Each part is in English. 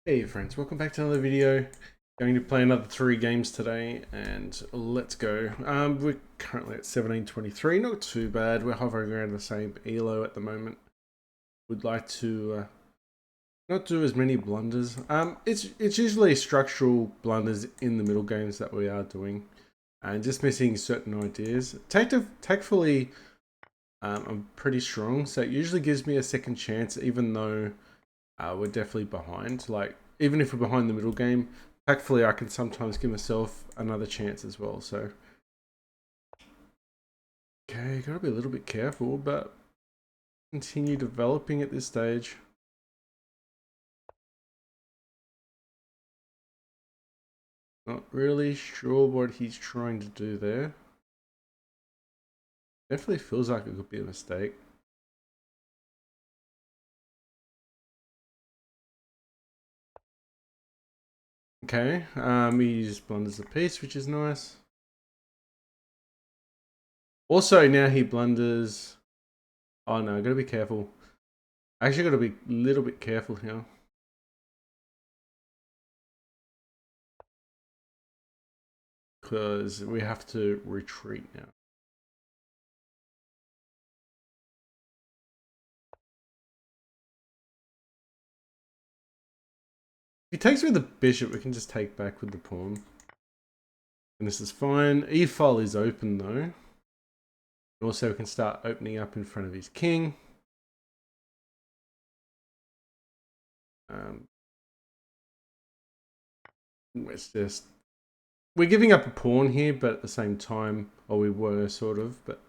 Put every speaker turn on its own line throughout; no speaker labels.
Hey friends, welcome back to another video. Going to play another 3 games today, and let's go. We're currently at 1723, not too bad. We're hovering around the same elo at the moment. Would like to not do as many blunders. It's usually structural blunders in the middle games that we are doing, and just missing certain ideas. Tactfully, I'm pretty strong, so it usually gives me a second chance, even though we're definitely behind. Like, even if we're behind the middle game, tactfully I can sometimes give myself another chance as well. So, okay, gotta be a little bit careful, but continue developing at this stage. Not really sure what he's trying to do there. Definitely feels like it could be a mistake. Okay, he just blunders a piece, which is nice. Also, now he blunders. Oh no, gotta be careful. Actually, gotta be a little bit careful here. Because we have to retreat now. If he takes with the bishop, we can just take back with the pawn. And this is fine. E-file is open though. And also we can start opening up in front of his king. We're giving up a pawn here, but at the same time, or we were sort of, but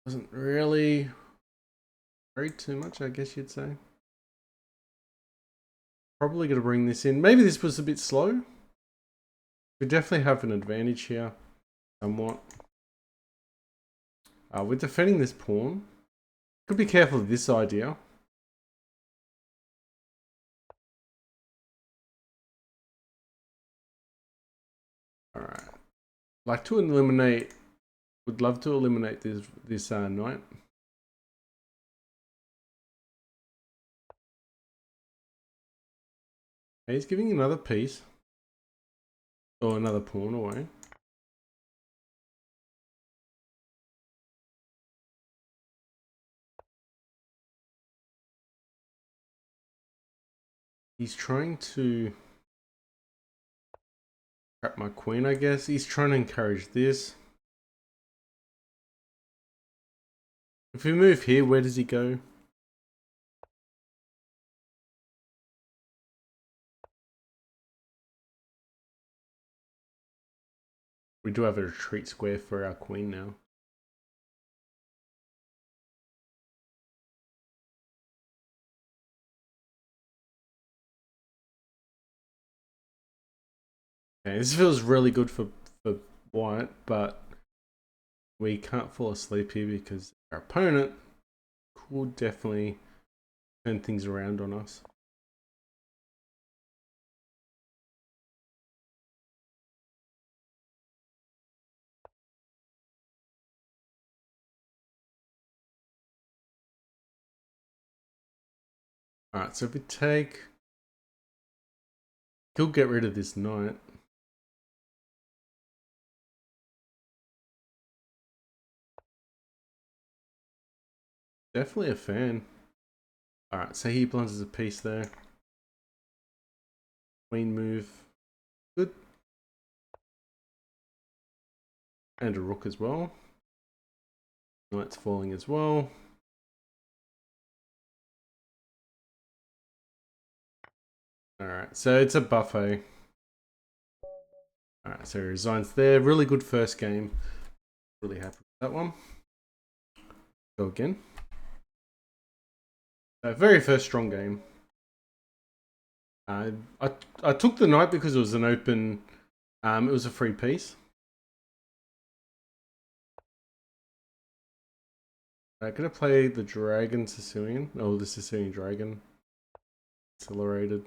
wasn't really worried too much, I guess you'd say. Probably gonna bring this in. Maybe this was a bit slow. We definitely have an advantage here, somewhat. We're defending this pawn. Could be careful of this idea. Alright. Like to eliminate, would love to eliminate this knight. He's giving another piece. Or another pawn away. He's trying to trap my queen, I guess. He's trying to encourage this. If we move here, where does he go? We do have a retreat square for our queen now. Okay, this feels really good for white, but we can't fall asleep here because our opponent could definitely turn things around on us. Alright, so if we take... He'll get rid of this knight. Definitely a fan. Alright, so he blunders a piece there. Queen move. Good. And a rook as well. Knight's falling as well. Alright, so it's a buffet. Alright, so he resigns there. Really good first game. Really happy with that one. Go again. Very first strong game. I took the knight because it was an open... it was a free piece. I'm gonna play the Dragon Sicilian. Oh, the Sicilian Dragon. Accelerated.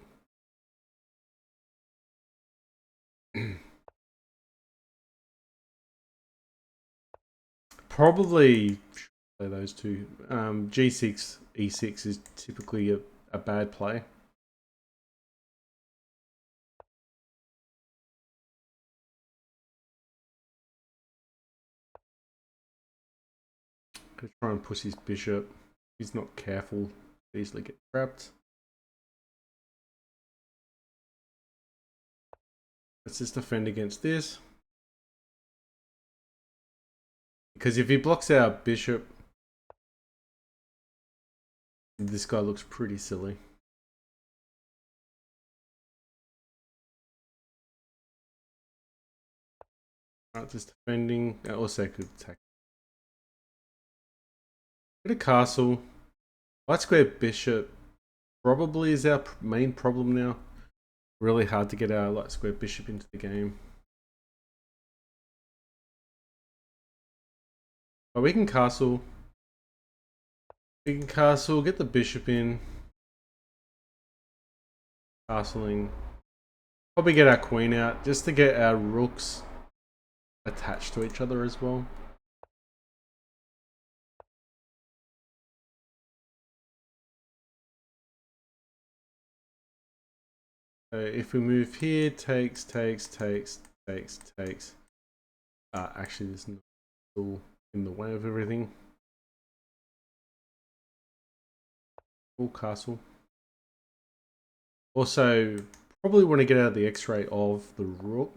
Probably play those two. G6, E6 is typically a bad play. Gonna try and push his bishop. He's not careful, easily get trapped. Let's just defend against this. Because if he blocks our bishop, this guy looks pretty silly. Alright, just defending. I also could attack. Get a castle. White square bishop probably is our main problem now. Really hard to get our light square bishop into the game. But we can castle. We can castle, get the bishop in. Castling. Probably get our queen out just to get our rooks attached to each other as well. So if we move here, takes. Actually, this is still in the way of everything. Full castle. Also, probably want to get out of the X-ray of the rook.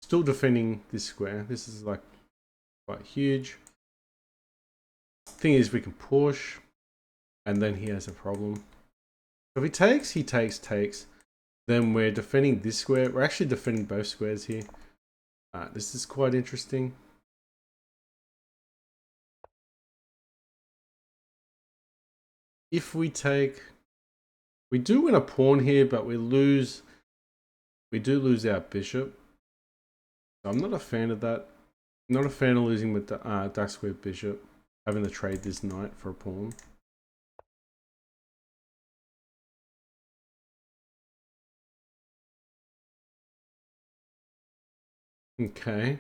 Still defending this square. This is like quite huge. Thing is, we can push, and then he has a problem. If he takes, then we're defending this square. We're actually defending both squares here. This is quite interesting. If we take, we do win a pawn here, but we lose. We do lose our bishop. So I'm not a fan of that. I'm not a fan of losing with the dark square bishop, having to trade this knight for a pawn. Okay.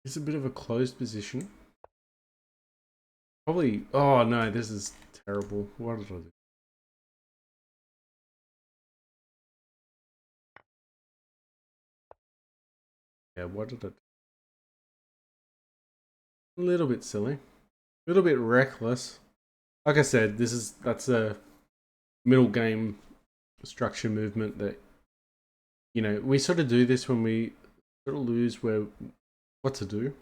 It's a bit of a closed position. Probably, oh no, this is terrible. What did I do? Yeah, what did I do? A little bit silly. A little bit reckless. Like I said, that's a middle game structure movement that, you know, we sort of do this when we sort of lose what to do.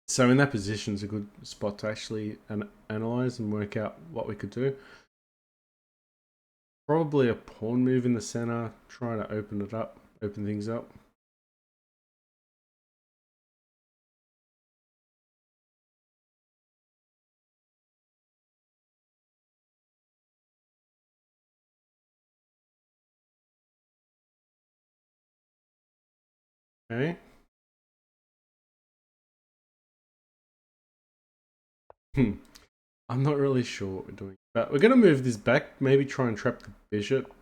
So in that position is a good spot to actually analyze and work out what we could do. Probably a pawn move in the center, trying to open things up. Okay. I'm not really sure what we're doing, but we're going to move this back, maybe try and trap the bishop.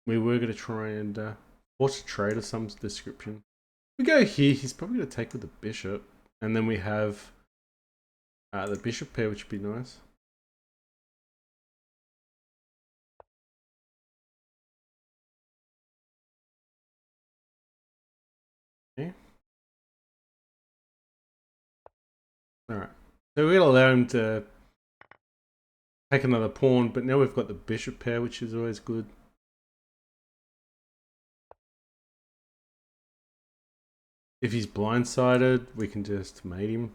We were going to try and force a trade of some description. We go here, he's probably going to take with the bishop, and then we have the bishop pair, which would be nice. Okay. Alright, so we're going to allow him to take another pawn, but now we've got the bishop pair, which is always good. If he's blindsided, we can just mate him.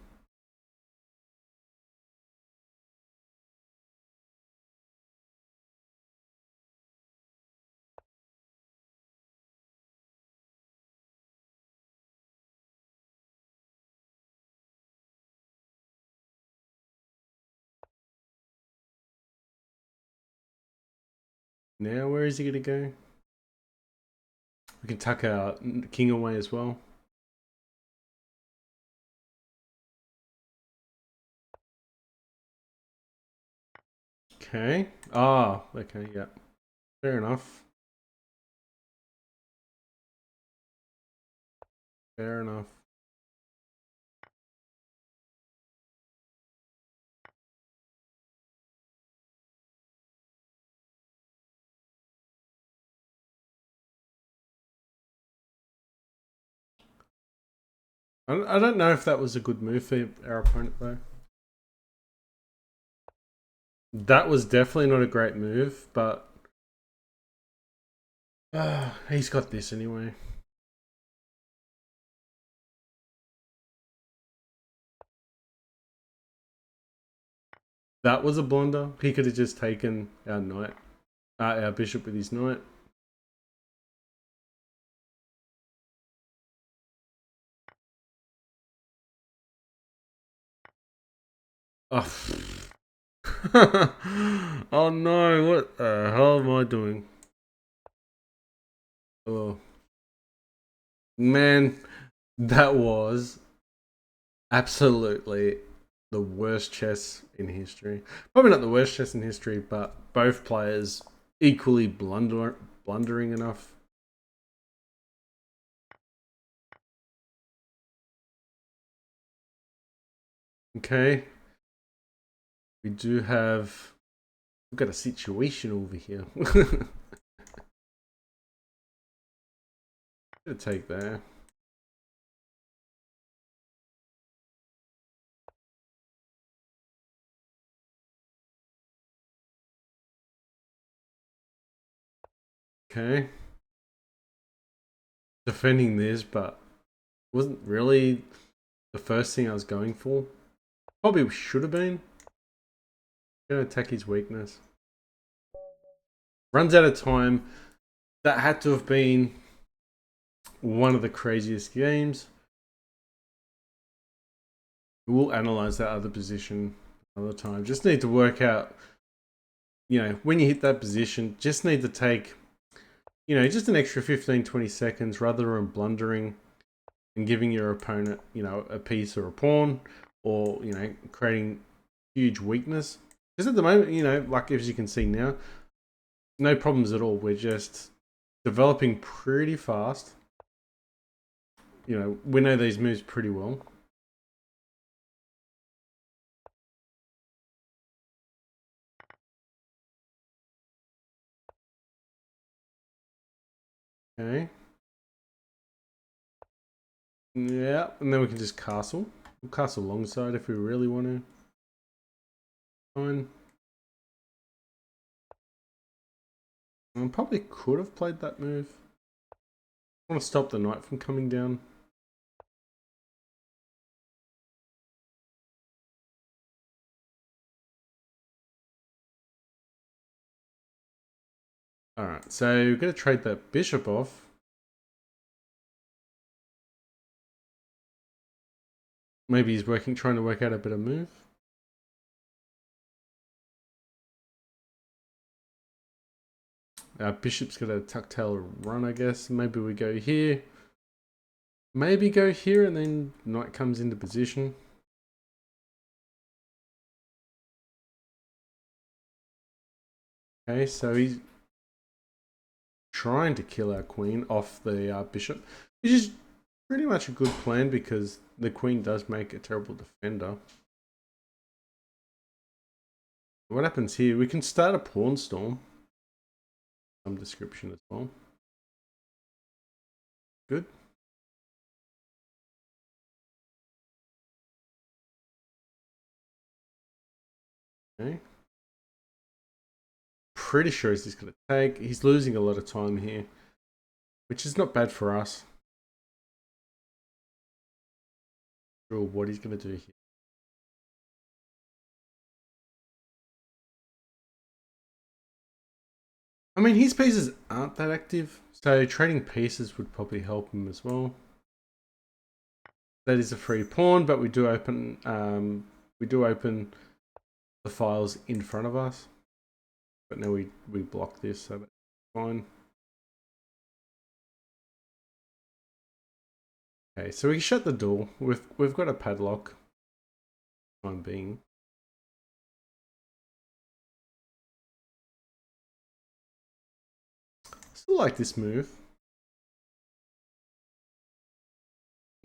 Now, where is he going to go? We can tuck our king away as well. Okay. Ah, okay, yeah. Fair enough. Fair enough. I don't know if that was a good move for our opponent though. That was definitely not a great move, but he's got this anyway. That was a blunder. He could have just taken our knight, our bishop with his knight. Oh, oh no! What the hell am I doing? Oh man, that was absolutely the worst chess in history. Probably not the worst chess in history, but both players equally blundering enough. Okay, we do have. We've got a situation over here. Gonna take there. Okay. Defending this, but wasn't really the first thing I was going for. Probably should have been. Gonna attack his weakness. Runs out of time. That had to have been one of the craziest games. We'll analyze that other position another time. Just need to work out, when you hit that position, just need to take, just an extra 15-20 seconds rather than blundering and giving your opponent, a piece or a pawn, or, creating huge weakness. Because at the moment, like as you can see now, no problems at all. We're just developing pretty fast. We know these moves pretty well. Okay. Yeah, and then we can just castle. We'll castle alongside if we really want to. Fine. I probably could have played that move. I want to stop the knight from coming down. Alright, so we're going to trade that bishop off. Maybe he's trying to work out a better move. Our bishop's got a tuck-tail run, I guess. Maybe we go here. Maybe go here and then knight comes into position. Okay, so he's trying to kill our queen off the bishop, which is pretty much a good plan because the queen does make a terrible defender. What happens here? We can start a pawn storm. Some description as well. Good. Okay. Pretty sure he's just going to take. He's losing a lot of time here, which is not bad for us. Sure what he's going to do here. I mean, his pieces aren't that active, so trading pieces would probably help him as well. That is a free pawn, but we do open the files in front of us. But now we block this, so that's fine. Okay, so we shut the door. We've got a padlock. Time being. Still like this move.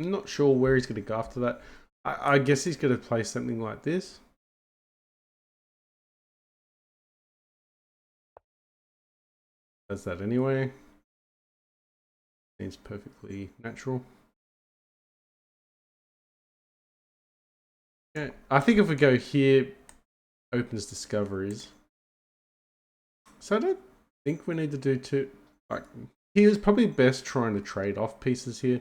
I'm not sure where he's going to go after that. I guess he's going to play something like this. Does that anyway. Seems perfectly natural. Yeah, I think if we go here, opens discoveries. So I don't think we need to do two. Like, he was probably best trying to trade off pieces here.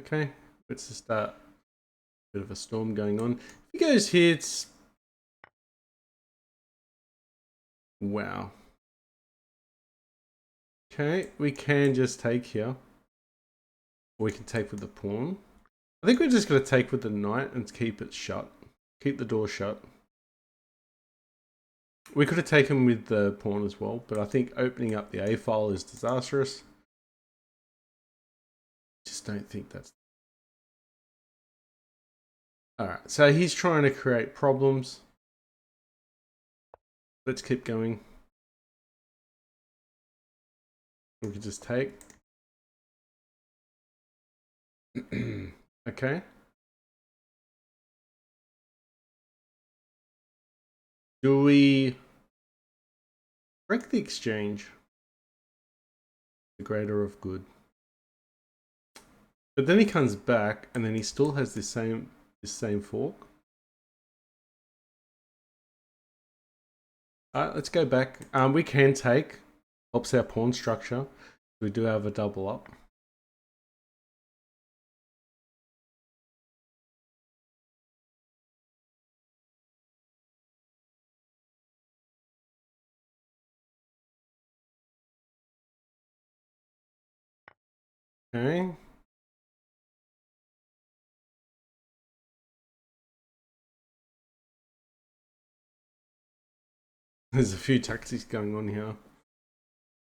Okay, let's just start. Bit of a storm going on. If he goes here, it's wow. Okay, we can just take here. Or we can take with the pawn. I think we're just going to take with the knight and keep it shut. Keep the door shut. We could have taken with the pawn as well, but I think opening up the A file is disastrous. Just don't think that's... Alright, so he's trying to create problems. Let's keep going. We can just take. Okay. Do we break the exchange? The greater of good. But then he comes back and then he still has this same fork. Let's go back. We can take. Helps our pawn structure. We do have a double up. Okay. There's a few tactics going on here.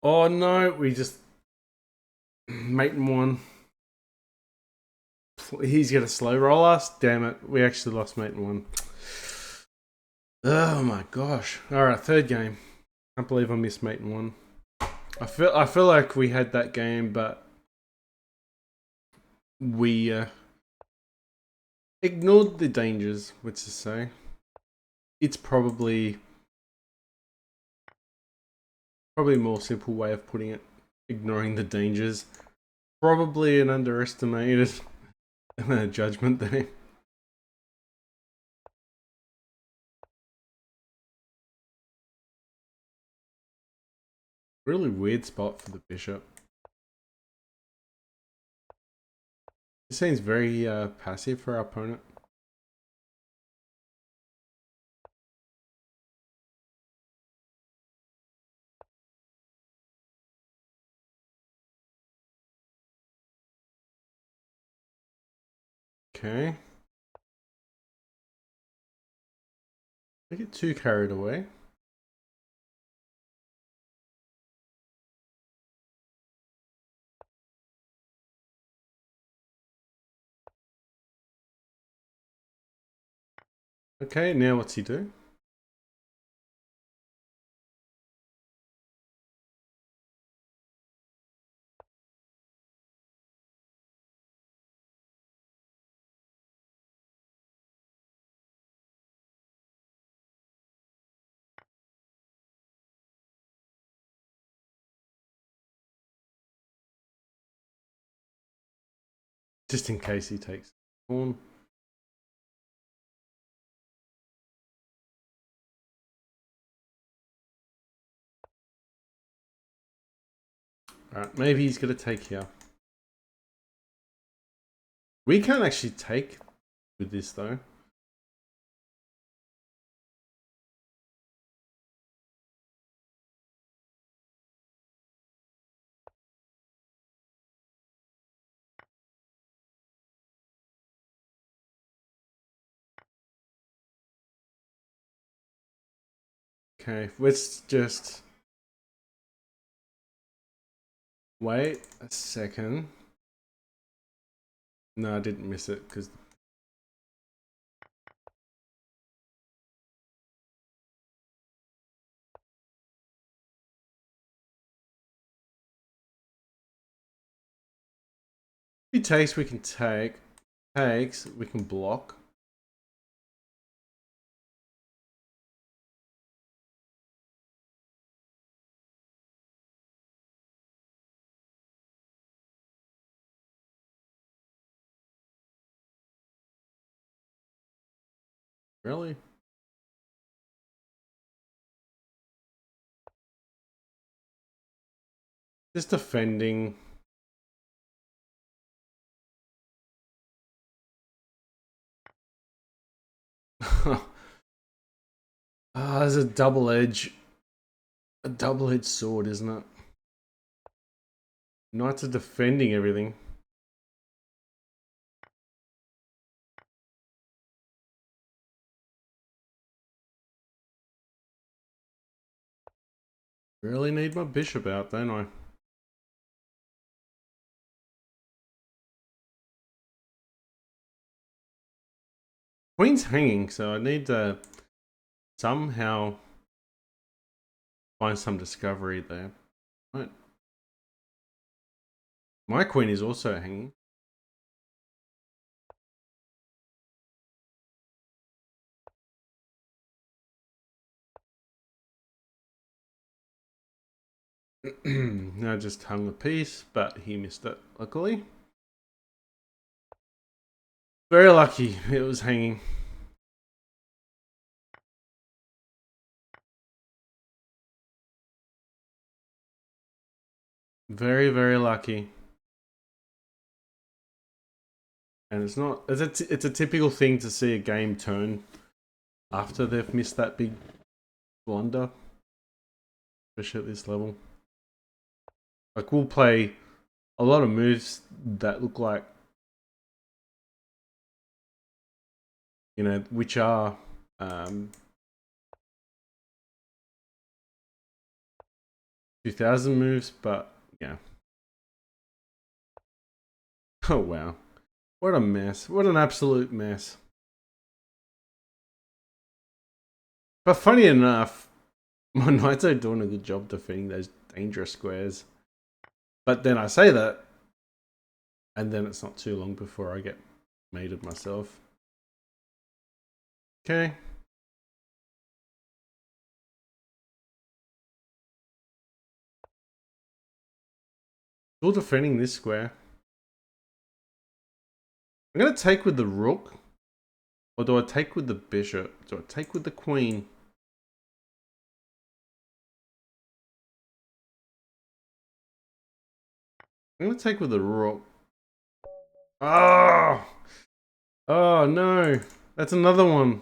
Oh no, we just mate in one. He's gonna slow roll us. Damn it, we actually lost mate in one. Oh my gosh. Alright, third game. Can't believe I missed mate in one. I feel like we had that game, but we ignored the dangers, let's just say. It's probably a more simple way of putting it. Ignoring the dangers. Probably an underestimated judgment there. Really weird spot for the bishop. It seems very passive for our opponent. Okay. I get too carried away. Okay, now what's he do? Just in case he takes pawn. Alright, maybe he's gonna take here. We can't actually take with this though. Okay, let's just wait a second. No, I didn't miss it because If he takes, we can take. Takes, we can block. Really? Just defending. There's a double-edged sword, isn't it? Knights are defending everything. Really need my bishop out, don't I? Queen's hanging, so I need to somehow find some discovery there. Right. My queen is also hanging. I just hung a piece, but he missed it, luckily. Very lucky it was hanging. Very, very lucky. And it's not, it's a typical thing to see a game turn after they've missed that big blunder, especially at this level. Like, we'll play a lot of moves that look like, you know, which are 2000 moves, but yeah. Oh wow. What a mess. What an absolute mess. But funny enough, my knights are doing a good job defending those dangerous squares. But then I say that, and then it's not too long before I get mated myself. Okay. Still defending this square. I'm going to take with the rook. Or do I take with the bishop? Do I take with the queen? I'm going to take with the rook. Oh! Oh no! That's another one.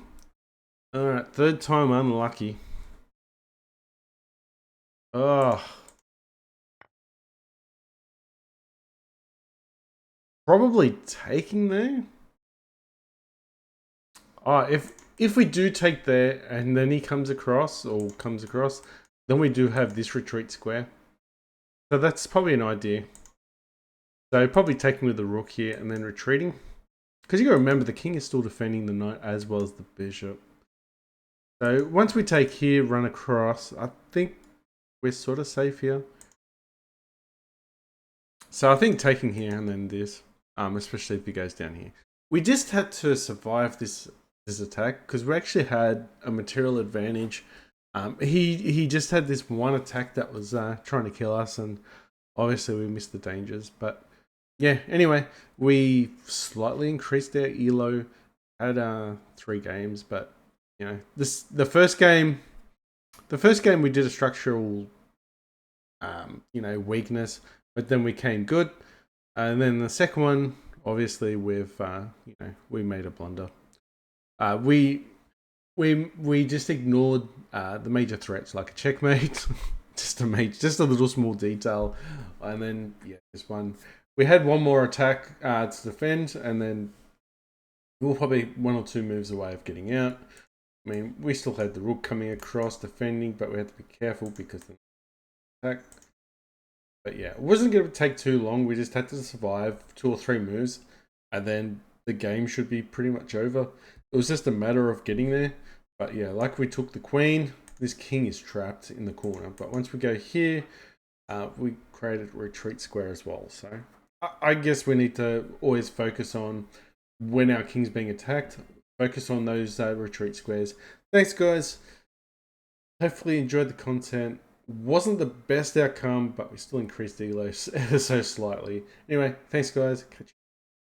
Alright, third time unlucky. Oh. Probably taking there. Oh, if we do take there and then he comes across, then we do have this retreat square. So that's probably an idea. So probably taking with the rook here and then retreating. Because you gotta remember the king is still defending the knight as well as the bishop. So once we take here, run across, I think we're sort of safe here. So I think taking here and then this, especially if he goes down here. We just had to survive this attack because we actually had a material advantage. He just had this one attack that was trying to kill us, and obviously we missed the dangers. But yeah, anyway, we slightly increased our elo, had 3 games, but you know, the first game we did a structural you know, weakness, but then we came good, and then the second one, obviously, with you know, we made a blunder. We just ignored the major threats like a checkmate, just a little small detail, and then yeah, this one. We had one more attack to defend, and then we were probably 1 or 2 moves away of getting out. I mean, we still had the rook coming across defending, but we had to be careful because the attack. But yeah, it wasn't going to take too long. We just had to survive 2 or 3 moves, and then the game should be pretty much over. It was just a matter of getting there. But yeah, like we took the queen, this king is trapped in the corner. But once we go here, we created a retreat square as well. So I guess we need to always focus on when our king's being attacked. Focus on those retreat squares. Thanks, guys. Hopefully you enjoyed the content. Wasn't the best outcome, but we still increased the elo ever so slightly. Anyway, thanks, guys. Catch you.